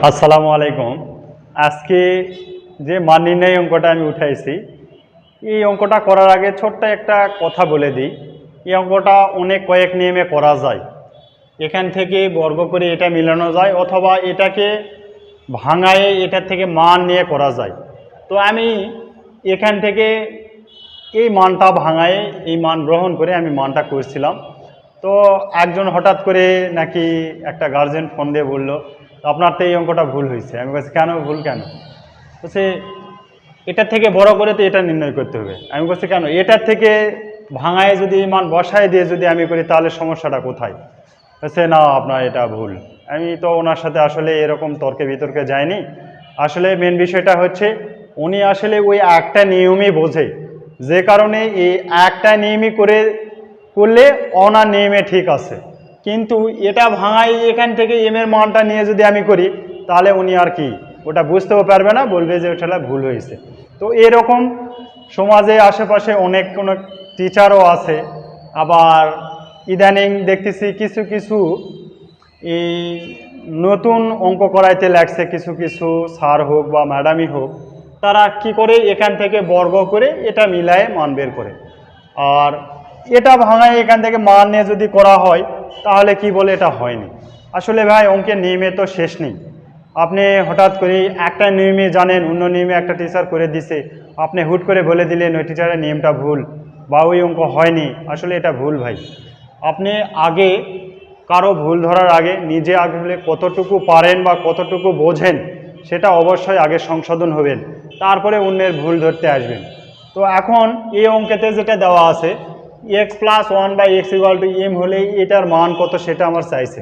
আসসালামু আলাইকুম। আজকে যে মান নির্ণয় অঙ্কটা আমি উঠাইছি, এই অঙ্কটা করার আগে ছোট্ট একটা কথা বলে দিই। এই অঙ্কটা কয়েক নিয়মে করা যায়। এখান থেকে বর্গ করে এটা মিলানো যায়, অথবা এটাকে ভাঙায়ে এটার থেকে মান নিয়ে করা যায়। তো আমি এখান থেকে এই মানটা ভাঙায়ে এই মান গ্রহণ করে আমি মানটা করছিলাম। তো একজন হঠাৎ করে নাকি একটা গার্জেন ফোন দিয়ে বললো, আপনার তো এই অঙ্কটা ভুল হয়েছে। আমি বলছি, কেন ভুল কেন? বলছে এটার থেকে বড় করে তো এটা নির্ণয় করতে হবে। আমি বলছি, কেন? এটার থেকে ভাঙায় যদি এই মান বসায় দিয়ে যদি আমি করি, তাহলে সমস্যাটা কোথায়? বলছে না, আপনার এটা ভুল। আমি তো ওনার সাথে আসলে এরকম তর্কে বিতর্কে যাইনি। আসলে মেন বিষয়টা হচ্ছে, উনি আসলে ওই একটা নিয়মই বোঝে, যে কারণে এই একটা নিয়মই করলে ওনার নিয়মে ঠিক আছে। কিন্তু এটা ভাঙাই এখান থেকে এম এর মানটা নিয়ে যদি আমি করি, তাহলে উনি আর কি ওটা বুঝতেও পারবে না, বলবে যে ওটা ভুল হয়েছে। তো এরকম সমাজে আশেপাশে অনেক টিচারও আছে। আবার ইদানিং দেখতেছি কিছু কিছু এই নতুন অঙ্ক করাইতে লাগছে, কিছু কিছু স্যার হোক বা ম্যাডামই হোক, তারা কি করে এখান থেকে বর্গ করে এটা মিলায়ে মান বের করে। আর এটা ভাঙায় এখান থেকে মান নিয়ে যদি করা হয়, তাহলে কি বলে এটা হয়নি। আসলে ভাই, অঙ্কের নিয়মে তো শেষ নেই। আপনি হঠাৎ করে একটা নিয়মে জানেন, অন্য নিয়মে একটা টিচার করে দিছে, আপনি হুট করে বলে দিলেন ওই টিচারের নিয়মটা ভুল বা ওই অঙ্ক হয়নি। আসলে এটা ভুল ভাই। আপনি আগে কারো ভুল ধরার আগে নিজে আগে কতটুকু পারেন বা কতটুকু বোঝেন, সেটা অবশ্যই আগে সংশোধন হবেন, তারপরে অন্যের ভুল ধরতে আসবেন। তো এখন এই অঙ্কেতে যেটা দেওয়া আছে, X plus one by X equal to M হলেই এটার মান কত সেটা আমার চাইছে।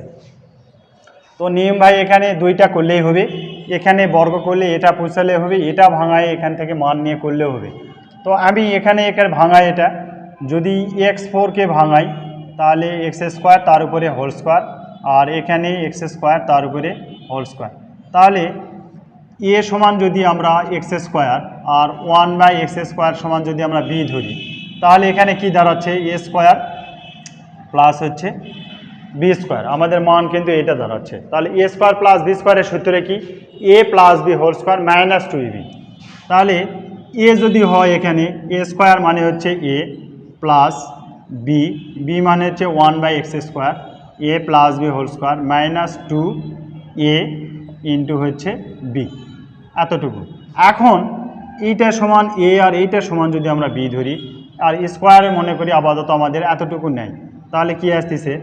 তো নিয়ম ভাই, এখানে দুইটা করলেই হবে, এখানে বর্গ করলে এটা পুষালে হবে, এটা ভাঙায় এখান থেকে মান নিয়ে করলেও হবে। তো আমি এখানে এখানে ভাঙাই, এটা যদি x4কে ভাঙাই, তাহলে এক্স স্কোয়ার তার উপরে হোল স্কোয়ার, আর এখানে এক্স স্কোয়ার তার উপরে হোল স্কোয়ার। তাহলে এ সমান যদি আমরা এক্স স্কোয়ার আর 1/x স্কোয়ার সমান যদি আমরা বি ধরি, তাহলে এখানে কি দাঁড়াচ্ছে? এ স্কোয়ার প্লাস হচ্ছে বি স্কোয়ার। আমাদের মান কিন্তু এটা দাঁড়াচ্ছে। তাহলে এ স্কোয়ার প্লাস বি স্কোয়ারের সূত্রে কি? A plus B whole square minus 2ab। তাহলে এ যদি হয়, এখানে এ স্কোয়ার মানে হচ্ছে এ প্লাস বি, বি মানে হচ্ছে 1/x square, A plus B whole square minus 2a into হচ্ছে বি, এতটুকু। এখন এইটা সমান এ আর এইটা সমান যদি আমরা বি ধরি, আর স্কোয়ারে মনে করি আপাতত আমাদের এতটুকু নেই, তাহলে কি আসতেছে?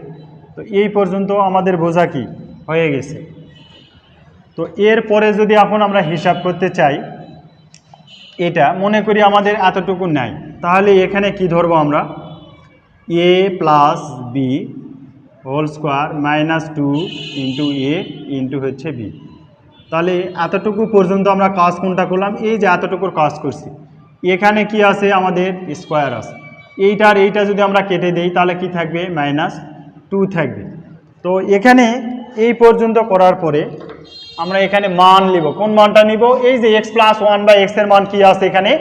তো এই পর্যন্ত আমাদের বোঝা কি হয়ে গেছে। তো এরপরে যদি এখন আমরা হিসাব করতে চাই, এটা মনে করি আমাদের এতটুকু নাই, তাহলে এখানে কি ধরবো আমরা? A plus B whole square minus 2 into A into হচ্ছে বি। তাহলে এতটুকু পর্যন্ত আমরা কাজ কোনটা করলাম? এই যে এতটুকুর কাজ করছি। এখানে কি আছে? আমাদের স্কোয়ার আছে। এইটার এইটা যদি আমরা কেটে দেই, তাহলে কি থাকবে? -2 থাকবে। তো এখানে এই পর্যন্ত করার পরে আমরা এখানে মান নিব। কোন মানটা নিব? এই যে x প্লাস 1/x এর মান কি আছে? এখানে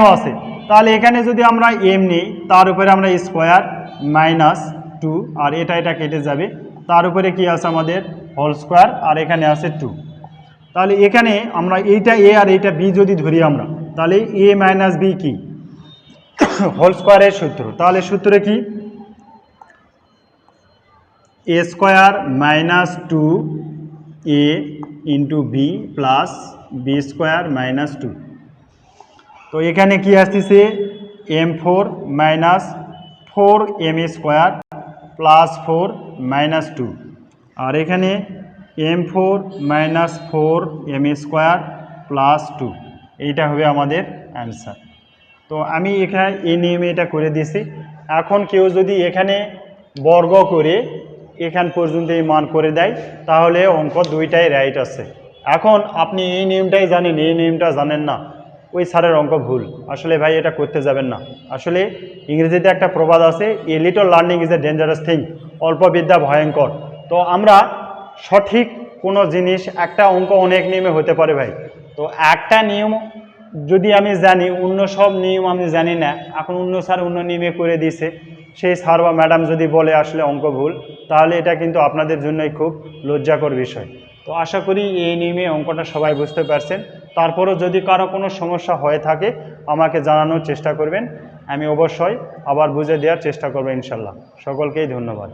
m আছে। তাহলে এখানে যদি আমরা m নিই, তার উপরে আমরা স্কোয়ার -2, আর এটা এটা কেটে যাবে, তার উপরে কি আছে আমাদের? হোল স্কোয়ার, আর এখানে আছে 2। তাহলে এখানে আমরা এইটা এ আর এইটা বি যদি ধরি আমরা, তাহলে এ মাইনাস বি কি? হোল স্কোয়ারের সূত্র। তাহলে সূত্রে কি? A square minus 2a into B plus B square minus 2। তো এখানে কি আসতেছে? m4 minus 4m square plus 4 minus 2, আর এখানে m4 minus 4m square plus 2। এইটা হবে আমাদের অ্যান্সার। তো আমি এখানে এই নিয়মে এটা করে দিয়েছি। এখন কেউ যদি এখানে বর্গ করে এখান পর্যন্ত এই মান করে দেয়, তাহলে অঙ্ক দুইটাই রাইট আছে। এখন আপনি এই নিয়মটাই জানেন, এই নিয়মটা জানেন না, ওই স্যারের অঙ্ক ভুল। আসলে ভাই, এটা করতে যাবেন না। আসলে ইংরেজিতে একটা প্রবাদ আছে, a little learning is a dangerous thing, অল্প বিদ্যা ভয়ঙ্কর। তো আমরা সঠিক কোনো জিনিস, একটা অঙ্ক অনেক নিয়মে হতে পারে ভাই। তো একটা নিয়ম যদি আমি জানি, অন্য সব নিয়ম আমি জানি না, এখন অন্য স্যার অন্য নিয়মে করে দিয়েছে, সেই স্যার বা ম্যাডাম যদি বলে আসলে অঙ্ক ভুল, তাহলে এটা কিন্তু আপনাদের জন্যই খুব লজ্জাকর বিষয়। তো তো আশা করি এই নিয়মে অঙ্কটা সবাই বুঝতে পারছেন। তারপরও যদি কারো কোনো সমস্যা হয়ে থাকে আমাকে জানানোর চেষ্টা করবেন, আমি অবশ্যই আবার বুঝে দেওয়ার চেষ্টা করবো ইনশাল্লাহ। সকলকেই ধন্যবাদ।